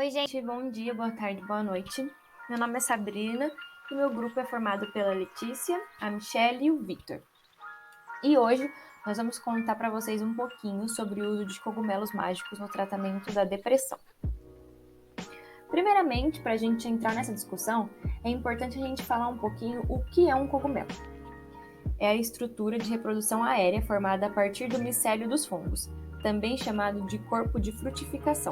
Oi, gente, bom dia, boa tarde, boa noite. Meu nome é Sabrina e meu grupo é formado pela Letícia, a Michelle e o Victor. E hoje nós vamos contar para vocês um pouquinho sobre o uso de cogumelos mágicos no tratamento da depressão. Primeiramente, para a gente entrar nessa discussão, é importante a gente falar um pouquinho o que é um cogumelo. É a estrutura de reprodução aérea formada a partir do micélio dos fungos, também chamado de corpo de frutificação.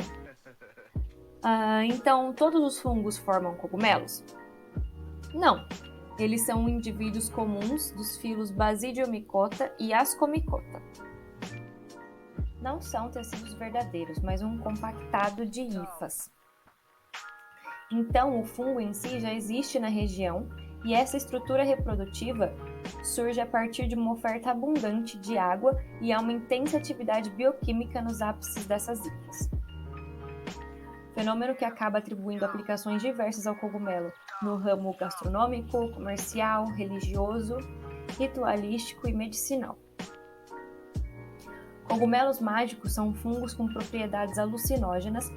Então, todos os fungos formam cogumelos? Não, eles são indivíduos comuns dos filos Basidiomycota e Ascomycota. Não são tecidos verdadeiros, mas um compactado de hifas. Então, o fungo em si já existe na região e essa estrutura reprodutiva surge a partir de uma oferta abundante de água e há uma intensa atividade bioquímica nos ápices dessas hifas. Fenômeno que acaba atribuindo aplicações diversas ao cogumelo no ramo gastronômico, comercial, religioso, ritualístico e medicinal. Cogumelos mágicos são fungos com propriedades alucinógenas,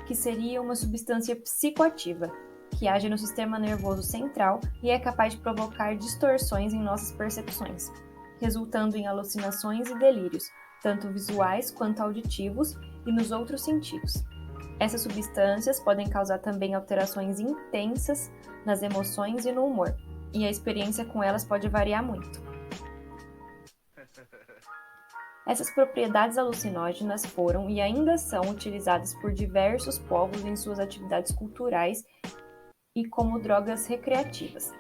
que seria uma substância psicoativa, que age no sistema nervoso central e é capaz de provocar distorções em nossas percepções, resultando em alucinações e delírios, tanto visuais quanto auditivos e nos outros sentidos. Essas substâncias podem causar também alterações intensas nas emoções e no humor, e a experiência com elas pode variar muito. Essas propriedades alucinógenas foram e ainda são utilizadas por diversos povos em suas atividades culturais e como drogas recreativas,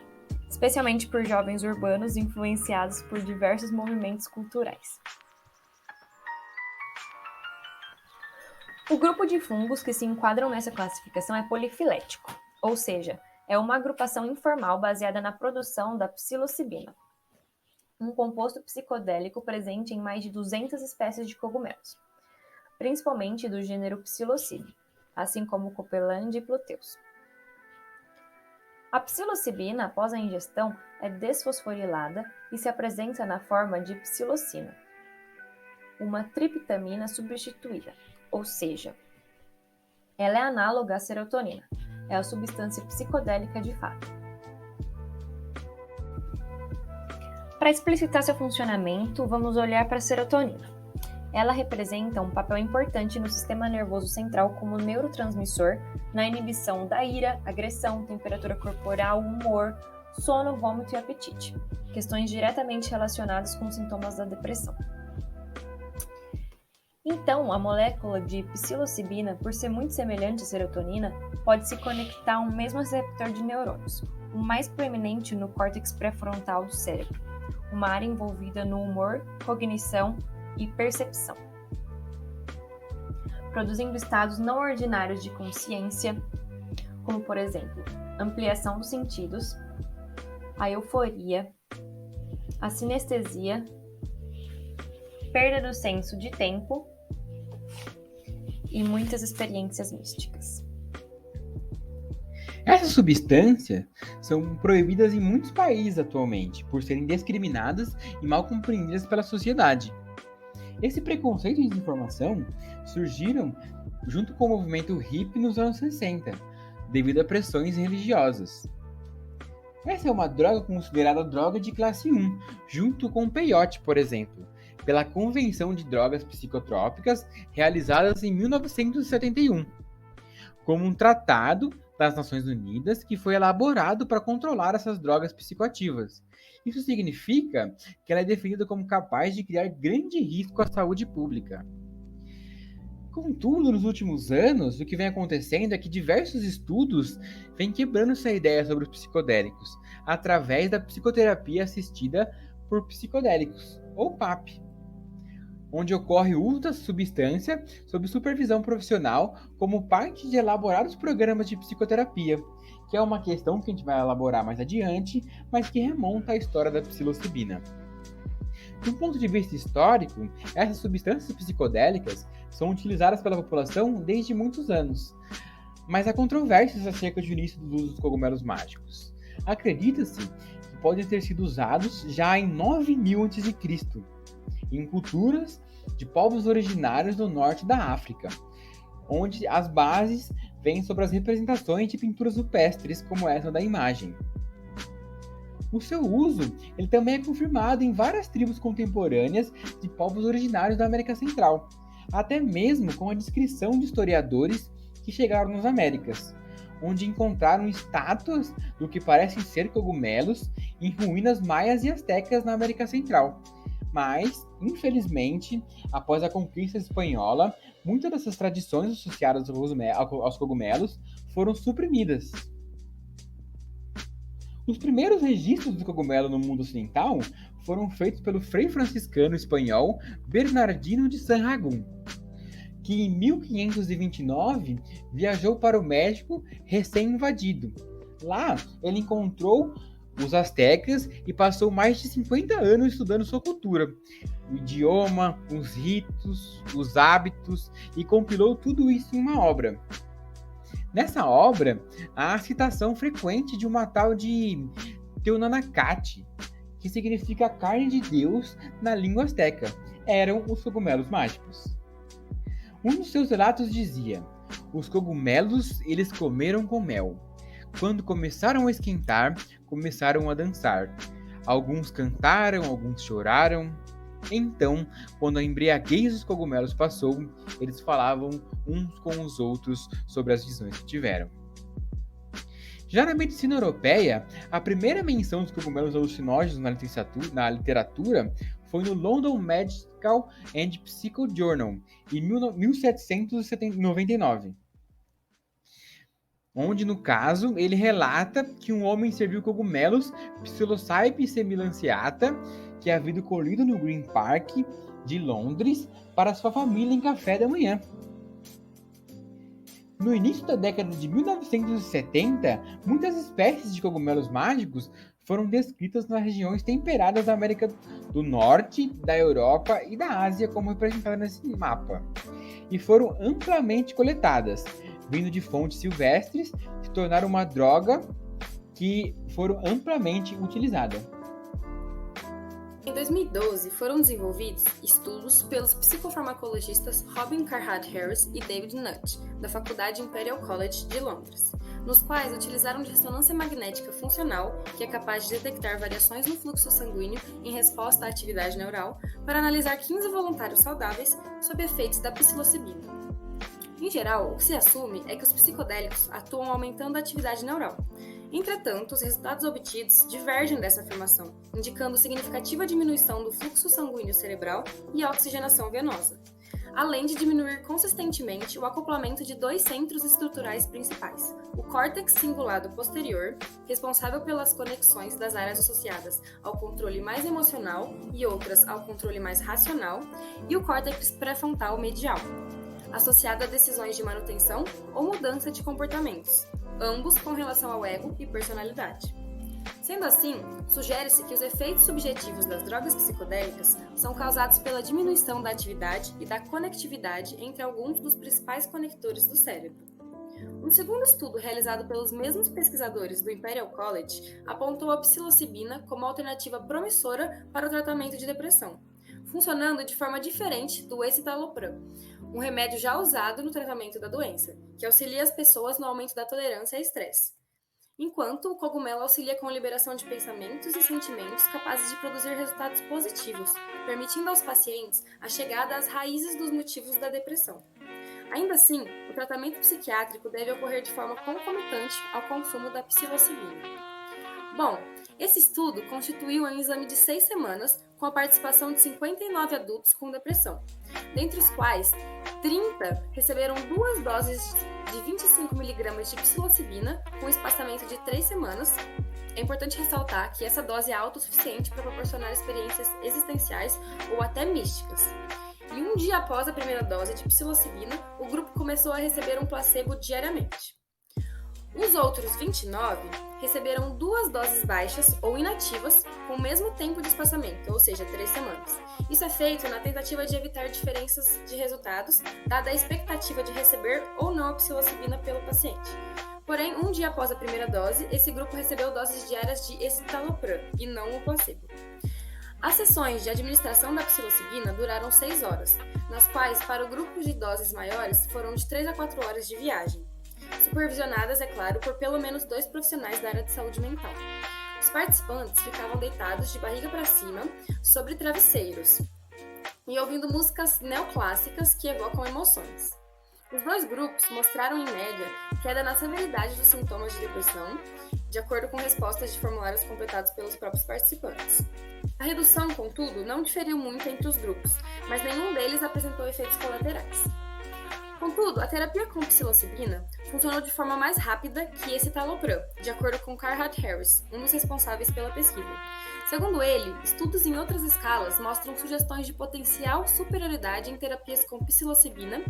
especialmente por jovens urbanos influenciados por diversos movimentos culturais. O grupo de fungos que se enquadram nessa classificação é polifilético, ou seja, é uma agrupação informal baseada na produção da psilocibina, um composto psicodélico presente em mais de 200 espécies de cogumelos, principalmente do gênero Psilocybe, assim como Copeland e Pluteus. A psilocibina, após a ingestão, é desfosforilada e se apresenta na forma de psilocina, uma triptamina substituída, ou seja, ela é análoga à serotonina, é a substância psicodélica de fato. Para explicitar seu funcionamento, vamos olhar para a serotonina. Ela representa um papel importante no sistema nervoso central como neurotransmissor na inibição da ira, agressão, temperatura corporal, humor, sono, vômito e apetite, questões diretamente relacionadas com sintomas da depressão. Então, a molécula de psilocibina, por ser muito semelhante à serotonina, pode se conectar a um mesmo receptor de neurônios, o mais proeminente no córtex pré-frontal do cérebro, uma área envolvida no humor, cognição e percepção, produzindo estados não ordinários de consciência, como, por exemplo, ampliação dos sentidos, a euforia, a sinestesia, perda do senso de tempo e muitas experiências místicas. Essas substâncias são proibidas em muitos países atualmente, por serem discriminadas e mal compreendidas pela sociedade. Esse preconceito e desinformação surgiram junto com o movimento hippie nos anos 60, devido a pressões religiosas. Essa é uma droga considerada droga de classe 1, junto com o peiote, por exemplo, pela Convenção de Drogas Psicotrópicas, realizadas em 1971, como um tratado das Nações Unidas que foi elaborado para controlar essas drogas psicoativas. Isso significa que ela é definida como capaz de criar grande risco à saúde pública. Contudo, nos últimos anos, o que vem acontecendo é que diversos estudos vêm quebrando essa ideia sobre os psicodélicos, através da psicoterapia assistida por psicodélicos, ou PAP, onde ocorre o uso da substância sob supervisão profissional como parte de elaborados programas de psicoterapia, que é uma questão que a gente vai elaborar mais adiante, mas que remonta à história da psilocibina. De um ponto de vista histórico, essas substâncias psicodélicas são utilizadas pela população desde muitos anos, mas há controvérsias acerca do início do uso dos cogumelos mágicos. Acredita-se que podem ter sido usados já em 9000 a.C., em culturas de povos originários do norte da África, onde as bases vem sobre as representações de pinturas rupestres, como essa da imagem. O seu uso ele também é confirmado em várias tribos contemporâneas de povos originários da América Central, até mesmo com a descrição de historiadores que chegaram nas Américas, onde encontraram estátuas do que parecem ser cogumelos em ruínas maias e astecas na América Central. Mas, infelizmente, após a conquista espanhola, muitas dessas tradições associadas aos cogumelos foram suprimidas. Os primeiros registros do cogumelo no mundo ocidental foram feitos pelo frei franciscano espanhol Bernardino de Sahagún, que em 1529 viajou para o México recém-invadido. Lá, ele encontrou os astecas e passou mais de 50 anos estudando sua cultura, o idioma, os ritos, os hábitos, e compilou tudo isso em uma obra. Nessa obra, há a citação frequente de uma tal de Teonanacate, que significa carne de Deus na língua asteca. Eram os cogumelos mágicos. Um dos seus relatos dizia: os cogumelos eles comeram com mel. Quando começaram a esquentar, começaram a dançar. Alguns cantaram, alguns choraram. Então, quando a embriaguez dos cogumelos passou, eles falavam uns com os outros sobre as visões que tiveram. Já na medicina europeia, a primeira menção dos cogumelos alucinógenos na literatura foi no London Medical and Psychical Journal, em 1799. Onde, no caso, ele relata que um homem serviu cogumelos Psilocybe semilanciata, que havia sido colhido no Green Park de Londres, para sua família em café da manhã. No início da década de 1970, muitas espécies de cogumelos mágicos foram descritas nas regiões temperadas da América do Norte, da Europa e da Ásia, como representado nesse mapa, e foram amplamente coletadas, vindo de fontes silvestres, se tornaram uma droga que foram amplamente utilizadas. Em 2012, foram desenvolvidos estudos pelos psicofarmacologistas Robin Carhart Harris e David Nutt, da Faculdade Imperial College de Londres, nos quais utilizaram de ressonância magnética funcional, que é capaz de detectar variações no fluxo sanguíneo em resposta à atividade neural, para analisar 15 voluntários saudáveis sob efeitos da psilocibina. Em geral, o que se assume é que os psicodélicos atuam aumentando a atividade neural. Entretanto, os resultados obtidos divergem dessa afirmação, indicando significativa diminuição do fluxo sanguíneo cerebral e a oxigenação venosa, além de diminuir consistentemente o acoplamento de dois centros estruturais principais, o córtex cingulado posterior, responsável pelas conexões das áreas associadas ao controle mais emocional e outras ao controle mais racional, e o córtex pré-frontal medial, associado a decisões de manutenção ou mudança de comportamentos, ambos com relação ao ego e personalidade. Sendo assim, sugere-se que os efeitos subjetivos das drogas psicodélicas são causados pela diminuição da atividade e da conectividade entre alguns dos principais conectores do cérebro. Um segundo estudo realizado pelos mesmos pesquisadores do Imperial College apontou a psilocibina como alternativa promissora para o tratamento de depressão, funcionando de forma diferente do escitalopram, um remédio já usado no tratamento da doença, que auxilia as pessoas no aumento da tolerância a estresse. Enquanto o cogumelo auxilia com a liberação de pensamentos e sentimentos capazes de produzir resultados positivos, permitindo aos pacientes a chegada às raízes dos motivos da depressão. Ainda assim, o tratamento psiquiátrico deve ocorrer de forma concomitante ao consumo da psilocibina. Bom, esse estudo constituiu um exame de 6 semanas com a participação de 59 adultos com depressão, dentre os quais 30 receberam 2 doses de 25 mg de psilocibina com espaçamento de 3 semanas. É importante ressaltar que essa dose é autossuficiente para proporcionar experiências existenciais ou até místicas. E um dia após a primeira dose de psilocibina, o grupo começou a receber um placebo diariamente. Os outros 29 receberam 2 doses baixas ou inativas com o mesmo tempo de espaçamento, ou seja, 3 semanas. Isso é feito na tentativa de evitar diferenças de resultados, dada a expectativa de receber ou não a psilocibina pelo paciente. Porém, um dia após a primeira dose, esse grupo recebeu doses diárias de escitalopram e não o placebo. As sessões de administração da psilocibina duraram 6 horas, nas quais, para o grupo de doses maiores, foram de 3 a 4 horas de viagem. supervisionadas, é claro, por pelo menos 2 profissionais da área de saúde mental. Os participantes ficavam deitados de barriga para cima sobre travesseiros e ouvindo músicas neoclássicas que evocam emoções. Os 2 grupos mostraram, em média, queda na severidade dos sintomas de depressão, de acordo com respostas de formulários completados pelos próprios participantes. A redução, contudo, não diferiu muito entre os grupos, mas nenhum deles apresentou efeitos colaterais. Contudo, a terapia com psilocibina funcionou de forma mais rápida que esse citalopram, de acordo com Carhart Harris, um dos responsáveis pela pesquisa. Segundo ele, estudos em outras escalas mostram sugestões de potencial superioridade em terapias com psilocibina,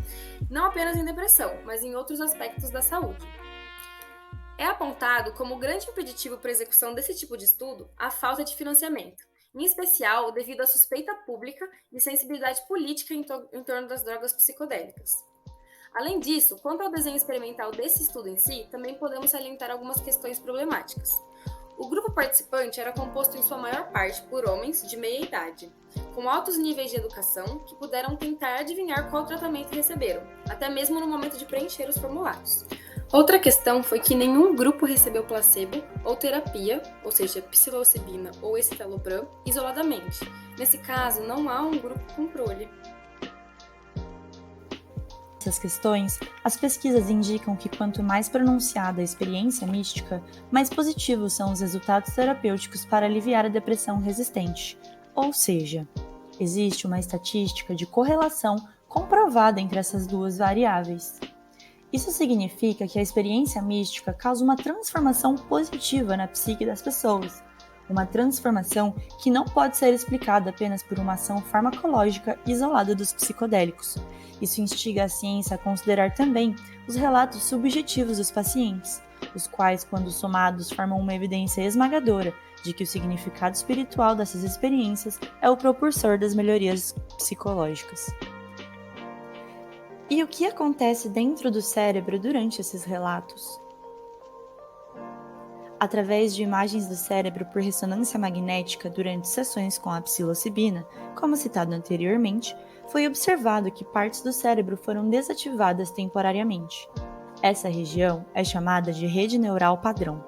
não apenas em depressão, mas em outros aspectos da saúde. É apontado como grande impeditivo para a execução desse tipo de estudo a falta de financiamento, em especial devido à suspeita pública e sensibilidade política em torno das drogas psicodélicas. Além disso, quanto ao desenho experimental desse estudo em si, também podemos salientar algumas questões problemáticas. O grupo participante era composto em sua maior parte por homens de meia idade, com altos níveis de educação que puderam tentar adivinhar qual tratamento receberam, até mesmo no momento de preencher os formulários. Outra questão foi que nenhum grupo recebeu placebo ou terapia, ou seja, psilocibina ou escitalopram, isoladamente. Nesse caso, não há um grupo controle. Essas questões, as pesquisas indicam que quanto mais pronunciada a experiência mística, mais positivos são os resultados terapêuticos para aliviar a depressão resistente. Ou seja, existe uma estatística de correlação comprovada entre essas duas variáveis. Isso significa que a experiência mística causa uma transformação positiva na psique das pessoas, uma transformação que não pode ser explicada apenas por uma ação farmacológica isolada dos psicodélicos. Isso instiga a ciência a considerar também os relatos subjetivos dos pacientes, os quais, quando somados, formam uma evidência esmagadora de que o significado espiritual dessas experiências é o propulsor das melhorias psicológicas. E o que acontece dentro do cérebro durante esses relatos? Através de imagens do cérebro por ressonância magnética durante sessões com a psilocibina, como citado anteriormente, foi observado que partes do cérebro foram desativadas temporariamente. Essa região é chamada de rede neural padrão.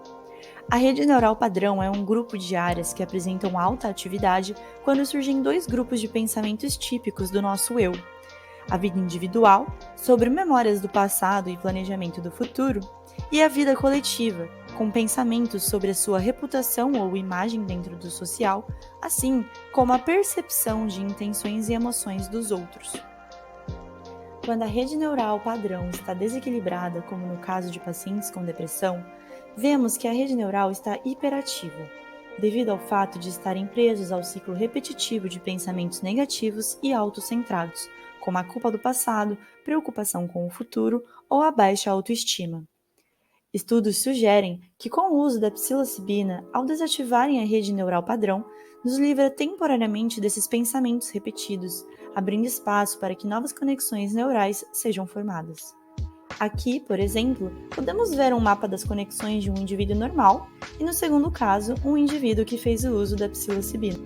A rede neural padrão é um grupo de áreas que apresentam alta atividade quando surgem 2 grupos de pensamentos típicos do nosso eu: a vida individual, sobre memórias do passado e planejamento do futuro, e a vida coletiva, com pensamentos sobre a sua reputação ou imagem dentro do social, assim como a percepção de intenções e emoções dos outros. Quando a rede neural padrão está desequilibrada, como no caso de pacientes com depressão, vemos que a rede neural está hiperativa, devido ao fato de estarem presos ao ciclo repetitivo de pensamentos negativos e autocentrados, como a culpa do passado, preocupação com o futuro ou a baixa autoestima. Estudos sugerem que, com o uso da psilocibina, ao desativarem a rede neural padrão, nos livra temporariamente desses pensamentos repetidos, abrindo espaço para que novas conexões neurais sejam formadas. Aqui, por exemplo, podemos ver um mapa das conexões de um indivíduo normal e, no segundo caso, um indivíduo que fez o uso da psilocibina.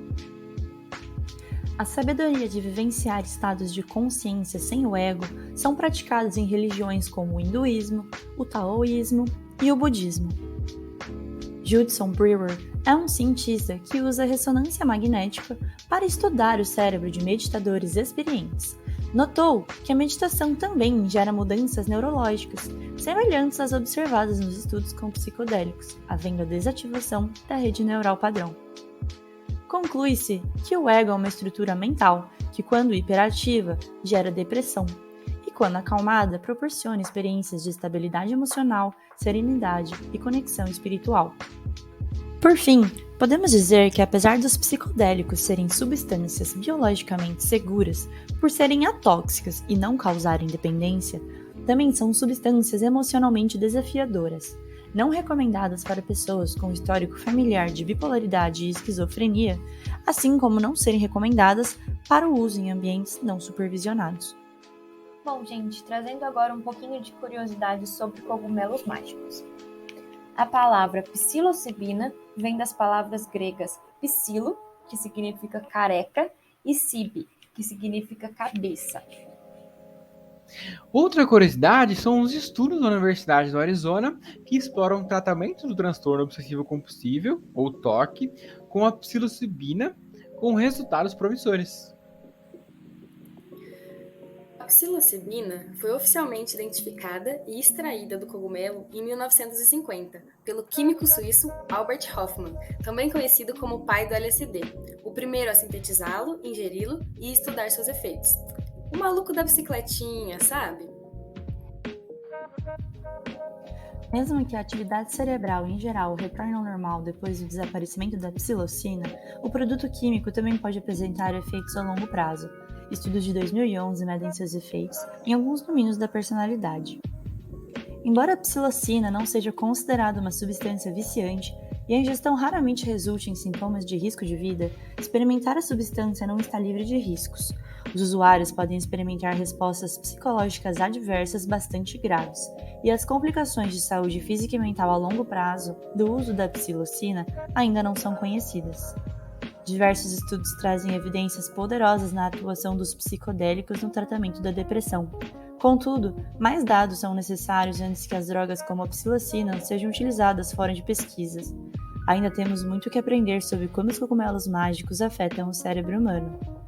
A sabedoria de vivenciar estados de consciência sem o ego são praticados em religiões como o hinduísmo, o taoísmo e o budismo. Judson Brewer é um cientista que usa ressonância magnética para estudar o cérebro de meditadores experientes. Notou que a meditação também gera mudanças neurológicas, semelhantes às observadas nos estudos com psicodélicos, havendo a desativação da rede neural padrão. Conclui-se que o ego é uma estrutura mental que, quando hiperativa, gera depressão e, quando acalmada, proporciona experiências de estabilidade emocional, serenidade e conexão espiritual. Por fim, podemos dizer que, apesar dos psicodélicos serem substâncias biologicamente seguras por serem atóxicas e não causarem dependência, também são substâncias emocionalmente desafiadoras, não recomendadas para pessoas com histórico familiar de bipolaridade e esquizofrenia, assim como não serem recomendadas para o uso em ambientes não supervisionados. Bom, gente, trazendo agora um pouquinho de curiosidade sobre cogumelos mágicos. A palavra psilocibina vem das palavras gregas psilo, que significa careca, e sibi, que significa cabeça. Outra curiosidade são os estudos da Universidade do Arizona que exploram o tratamento do transtorno obsessivo compulsivo, ou TOC, com a psilocibina, com resultados promissores. A psilocibina foi oficialmente identificada e extraída do cogumelo em 1950 pelo químico suíço Albert Hofmann, também conhecido como o pai do LSD, o primeiro a sintetizá-lo, ingeri-lo e estudar seus efeitos. O maluco da bicicletinha, sabe? Mesmo que a atividade cerebral em geral retorne ao normal depois do desaparecimento da psilocina, o produto químico também pode apresentar efeitos a longo prazo. Estudos de 2011 medem seus efeitos em alguns domínios da personalidade. Embora a psilocina não seja considerada uma substância viciante e a ingestão raramente resulte em sintomas de risco de vida, experimentar a substância não está livre de riscos. Os usuários podem experimentar respostas psicológicas adversas bastante graves, e as complicações de saúde física e mental a longo prazo do uso da psilocina ainda não são conhecidas. Diversos estudos trazem evidências poderosas na atuação dos psicodélicos no tratamento da depressão. Contudo, mais dados são necessários antes que as drogas como a psilocina sejam utilizadas fora de pesquisas. Ainda temos muito que aprender sobre como os cogumelos mágicos afetam o cérebro humano.